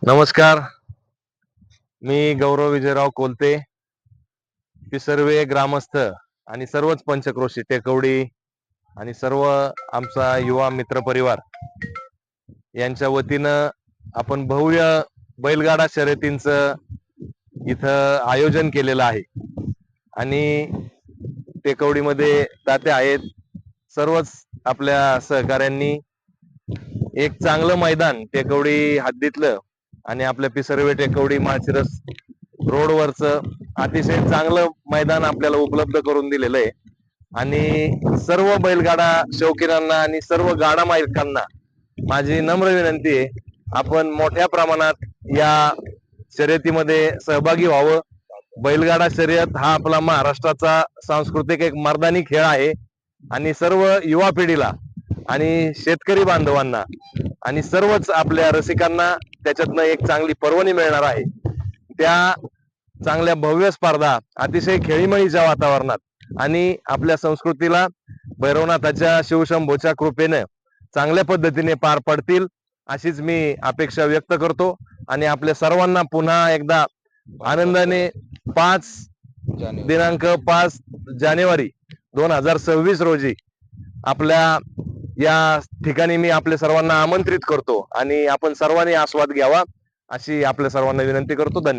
नमस्कार. मी गौरव विजयराव कोलते, पिसर्वे ग्रामस्थ आणि सर्वच पंचक्रोशी टेकवडी आणि सर्व आमचा युवा मित्र परिवार यांच्या वतीनं आपण भव्य बैलगाडा शर्यतींचं इथं आयोजन केलेलं आहे. आणि टेकवडीमध्ये ताते आहेत. सर्वच आपल्या सहकाऱ्यांनी एक चांगलं मैदान टेकवडी हद्दीतलं आणि आपल्या पिसर्वे टेकवडी माळशिरस रोडवरचं अतिशय चांगलं मैदान आपल्याला उपलब्ध करून दिलेलं आहे. आणि सर्व बैलगाडा शौकीनांना आणि सर्व गाडा मालकांना माझी नम्र विनंती आहे, आपण मोठ्या प्रमाणात या शर्यतीमध्ये सहभागी व्हावं. बैलगाडा शर्यत हा आपला महाराष्ट्राचा सांस्कृतिक एक मर्दानी खेळ आहे आणि सर्व युवा पिढीला आणि शेतकरी बांधवांना आणि सर्वच आपल्या रसिकांना त्याच्यातनं एक चांगली पर्वणी मिळणार आहे. त्या चांगल्या भव्य स्पर्धा अतिशय खेळीमेळीच्या वातावरणात आणि आपल्या संस्कृतीला भैरवनाथाच्या शिवशंभूच्या कृपेने चांगल्या पद्धतीने पार पडतील अशीच मी अपेक्षा व्यक्त करतो. आणि आपल्या सर्वांना पुन्हा एकदा आनंदाने दिनांक 5 जानेवारी 2026 रोजी आपल्या या ठिकाणी मी आपल्या सर्वांना आमंत्रित करतो आणि आपण सर्वांनी आस्वाद घ्यावा अशी आपल्या सर्वांना विनंती करतो. धन्यवाद.